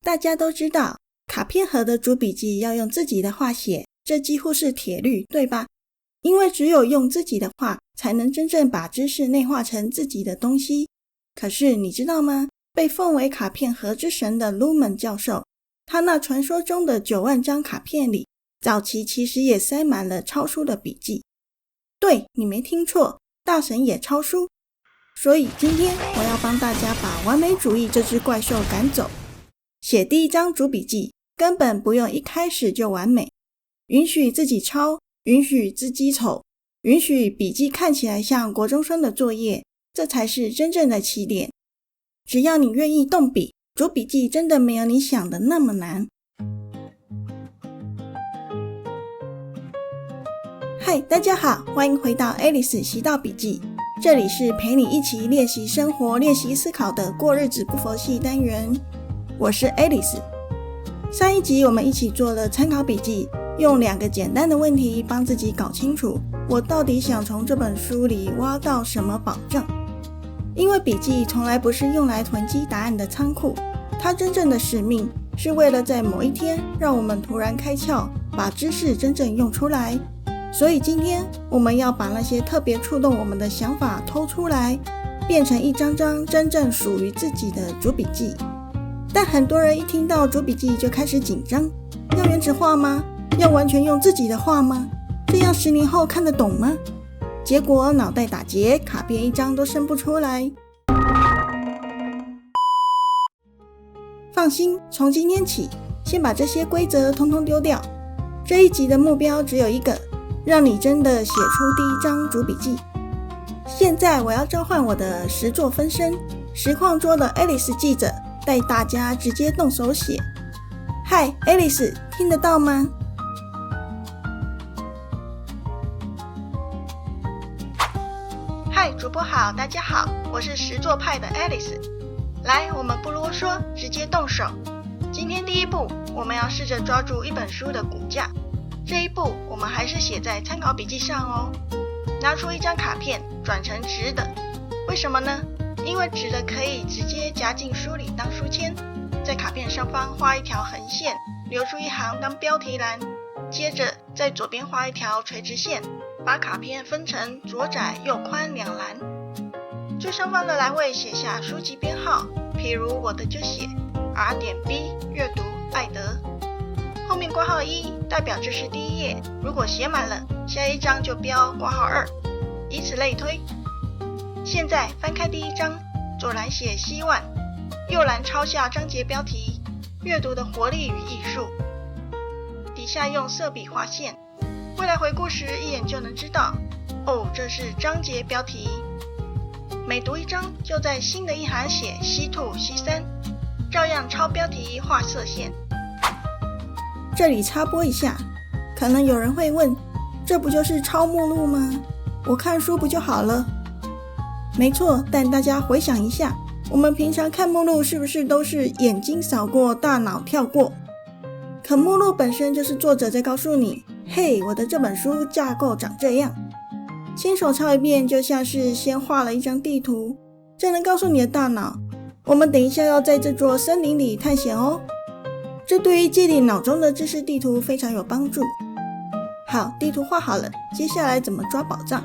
大家都知道，卡片盒的主笔记要用自己的话写，这几乎是铁律，对吧？因为只有用自己的话，才能真正把知识内化成自己的东西。可是你知道吗？被奉为卡片盒之神的 Luhmann 教授，他那传说中的9万张卡片里，早期其实也塞满了抄书的笔记。对，你没听错，大神也抄书。所以今天我要帮大家把完美主义这只怪兽赶走。写第一张主笔记根本不用一开始就完美，允许自己抄，允许字迹丑，允许笔记看起来像国中生的作业，这才是真正的起点。只要你愿意动笔，主笔记真的没有你想的那么难。嗨，大家好，欢迎回到 Alice 习道笔记，这里是陪你一起练习生活、练习思考的过日子不佛系单元。我是 Alice。 上一集我们一起做了参考笔记，用2个简单的问题帮自己搞清楚我到底想从这本书里挖到什么宝藏。因为笔记从来不是用来囤积答案的仓库，它真正的使命是为了在某一天让我们突然开窍，把知识真正用出来。所以今天我们要把那些特别触动我们的想法偷出来，变成一张张真正属于自己的主笔记。但很多人一听到主笔记就开始紧张，要原子化吗？要完全用自己的话吗？这样10年后看得懂吗？结果脑袋打结，卡片一张都生不出来。放心，从今天起，先把这些规则通通丢掉。这一集的目标只有一个，让你真的写出第一张主笔记。现在我要召唤我的实作分身，实况桌的 Alice 记者，带大家直接动手写。嗨 Alice， 听得到吗？嗨，主播好，大家好，我是实作派的 Alice。 来，我们不啰嗦，直接动手。今天第一步，我们要试着抓住一本书的骨架。这一步我们还是写在参考笔记上哦。拿出一张卡片，转成直的。为什么呢？因为直的可以直接夹进书里当书签，在卡片上方画一条横线，留出一行当标题栏，接着在左边画一条垂直线，把卡片分成左窄右宽2栏。最上方的栏位写下书籍编号，譬如我的就写 R.B 阅读爱德。后面括号1代表这是第一页，如果写满了，下一章就标括号2，以此类推。现在翻开第一章，左栏写希望，右栏抄下章节标题阅读的活力与艺术，底下用色笔划线，未来回顾时一眼就能知道，哦，这是章节标题。每读一章就在新的一行写西2西3，照样抄标题画色线。这里插播一下，可能有人会问，这不就是抄目录吗？我看书不就好了？没错，但大家回想一下，我们平常看目录是不是都是眼睛扫过，大脑跳过？可目录本身就是作者在告诉你，嘿，我的这本书架构长这样。亲手抄一遍就像是先画了一张地图，这能告诉你的大脑，我们等一下要在这座森林里探险哦。这对于建立脑中的知识地图非常有帮助。好，地图画好了，接下来怎么抓宝藏？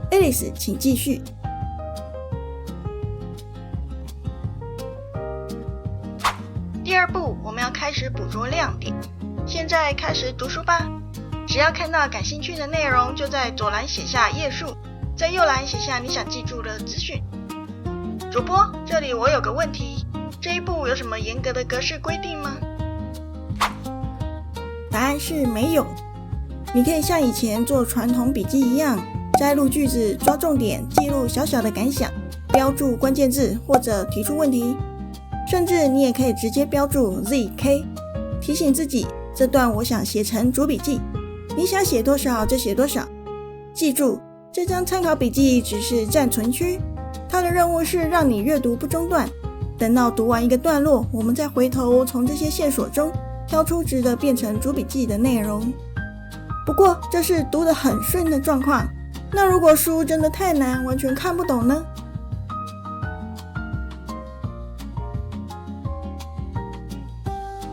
Alice 请继续。第二步，我们要开始捕捉亮点。现在开始读书吧。只要看到感兴趣的内容，就在左栏写下页数，在右栏写下你想记住的资讯。主播，这里我有个问题，这一步有什么严格的格式规定吗？答案是没有。你可以像以前做传统笔记一样，摘录句子，抓重点，记录小小的感想，标注关键字或者提出问题。甚至你也可以直接标注 ZK， 提醒自己这段我想写成主笔记，你想写多少就写多少。记住，这张参考笔记只是暂存区，它的任务是让你阅读不中断，等到读完一个段落，我们再回头从这些线索中挑出值得变成主笔记的内容。不过这是读得很顺的状况，那如果书真的太难，完全看不懂呢？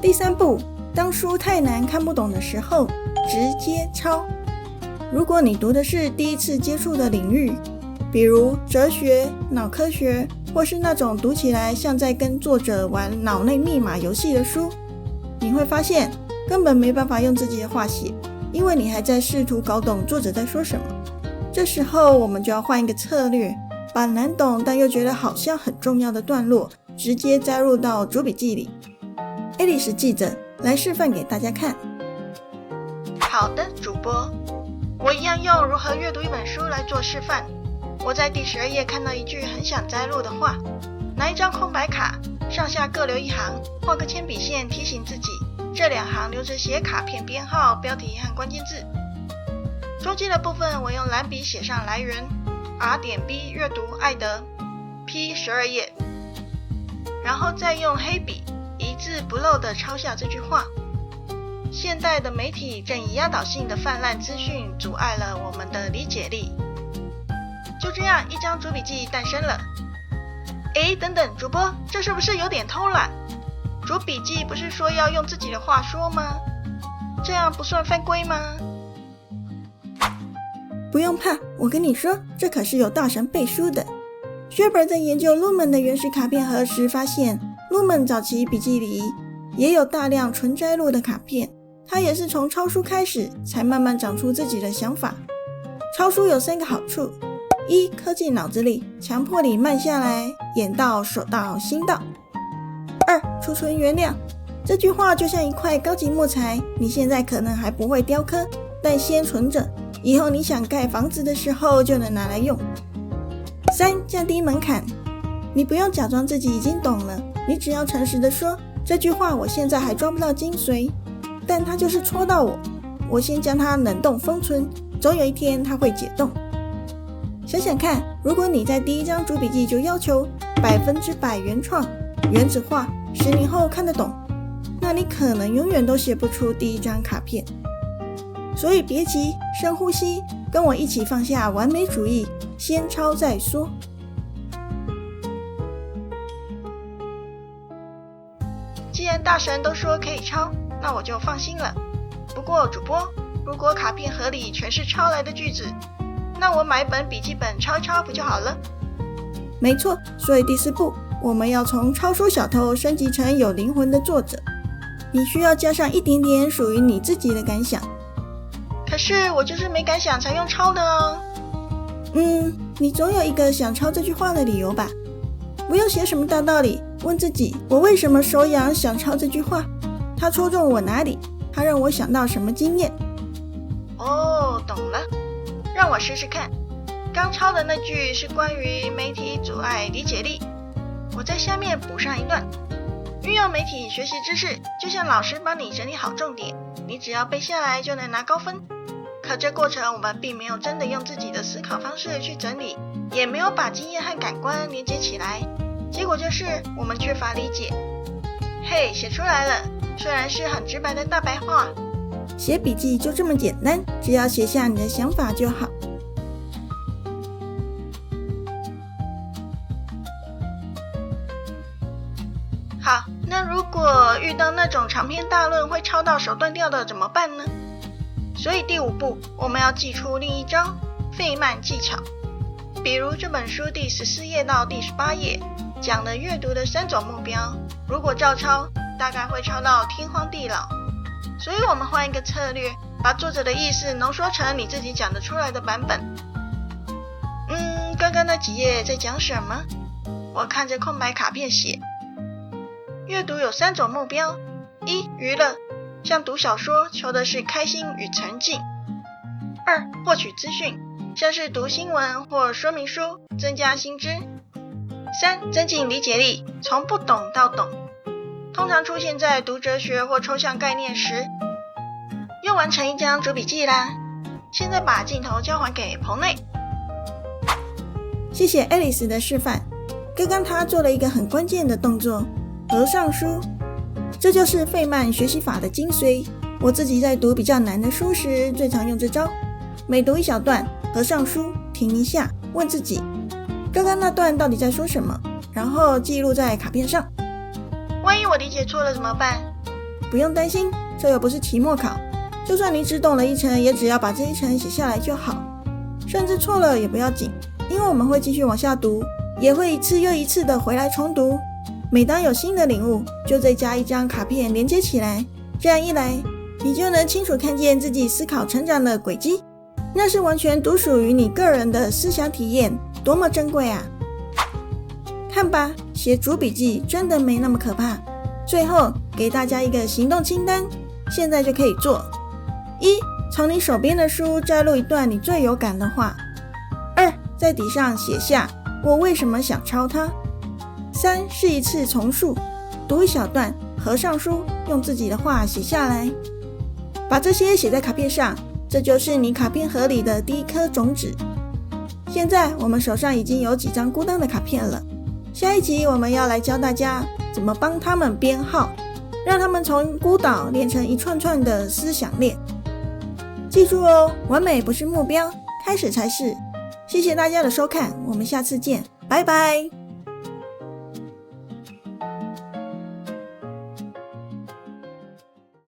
第3步，当书太难看不懂的时候，直接抄。如果你读的是第一次接触的领域，比如哲学、脑科学，或是那种读起来像在跟作者玩脑内密码游戏的书，你会发现根本没办法用自己的话写，因为你还在试图搞懂作者在说什么。这时候我们就要换一个策略，把难懂但又觉得好像很重要的段落直接加入到主笔记里。Alice 记者来示范给大家看。好的，主播，我一样用如何阅读一本书来做示范。我在第12页看到一句很想摘录的话，拿一张空白卡，上下各留1行，画个铅笔线提醒自己，这2行留着写卡片编号、标题和关键字。中间的部分我用蓝笔写上来源 R.B 阅读爱德 P 12页，然后再用黑笔一字不漏地抄下这句话。现代的媒体正以压倒性的泛滥资讯阻碍了我们的理解力。就这样，一张主笔记诞生了。等等，主播，这是不是有点偷懒？主笔记不是说要用自己的话说吗？这样不算犯规吗？不用怕，我跟你说，这可是有大神背书的。Shepard 在研究 Lumen 的原始卡片盒时发现， Lumen 早期笔记里也有大量纯摘录的卡片，他也是从抄书开始，才慢慢长出自己的想法。抄书有3个好处：1. 科技脑子里，强迫你慢下来，眼到手到心到。2. 储存原料，这句话就像一块高级木材，你现在可能还不会雕刻，但先存着，以后你想盖房子的时候就能拿来用。3. 降低门槛，你不用假装自己已经懂了，你只要诚实的说，这句话我现在还抓不到精髓，但它就是戳到我，我先将它冷冻封存，总有一天它会解冻。想想看，如果你在第1张主笔记就要求100%原创、原子化，10年后看得懂，那你可能永远都写不出第1张卡片。所以别急，深呼吸，跟我一起放下完美主义，先抄再说。既然大神都说可以抄，那我就放心了。不过主播，如果卡片盒里全是抄来的句子，那我买本笔记本抄一抄不就好了？没错，所以第4步，我们要从抄书小偷升级成有灵魂的作者。你需要加上一点点属于你自己的感想。可是我就是没感想才用抄的啊。你总有一个想抄这句话的理由吧？不用写什么大道理，问自己，我为什么手痒想抄这句话？它戳中我哪里？它让我想到什么经验？哦，懂了，让我试试看。刚抄的那句是关于媒体阻碍理解力，我在下面补上一段。运用媒体学习知识，就像老师帮你整理好重点，你只要背下来就能拿高分。可这过程我们并没有真的用自己的思考方式去整理，也没有把经验和感官连接起来，结果就是我们缺乏理解。嘿，写出来了，虽然是很直白的大白话。写笔记就这么简单，只要写下你的想法就好。好，那如果遇到那种长篇大论会抄到手断掉的怎么办呢？所以第5步，我们要记出另一招费曼技巧。比如这本书第14页到第18页讲了阅读的3种目标，如果照抄，大概会抄到天荒地老。所以我们换一个策略，把作者的意思浓缩成你自己讲得出来的版本。刚刚那几页在讲什么？我看着空白卡片写。阅读有3种目标： 1. 娱乐，像读小说求的是开心与沉浸； 2. 获取资讯，像是读新闻或说明书，增加新知； 3. 增进理解力，从不懂到懂，通常出现在读哲学或抽象概念时。又完成一张主笔记啦，现在把镜头交还给棚内。谢谢 Alice 的示范，刚刚她做了一个很关键的动作，合上书。这就是费曼学习法的精髓，我自己在读比较难的书时最常用这招。每读一小段，合上书，停一下，问自己刚刚那段到底在说什么，然后记录在卡片上。万一我理解错了怎么办？不用担心，这又不是期末考，就算你只懂了一层，也只要把这一层写下来就好。甚至错了也不要紧，因为我们会继续往下读，也会一次又一次的回来重读。每当有新的领悟，就再加一张卡片连接起来，这样一来，你就能清楚看见自己思考成长的轨迹。那是完全独属于你个人的思想体验，多么珍贵啊！看吧，写主笔记真的没那么可怕。最后给大家一个行动清单，现在就可以做。1. 从你手边的书摘录一段你最有感的话。2. 在底上写下我为什么想抄它。3. 试一次重述，读一小段，合上书，用自己的话写下来。把这些写在卡片上，这就是你卡片盒里的第一颗种子。现在我们手上已经有几张孤单的卡片了，下一集我们要来教大家怎么帮他们编号，让他们从孤岛连成一串串的思想链。记住哦，完美不是目标，开始才是。谢谢大家的收看，我们下次见，拜拜。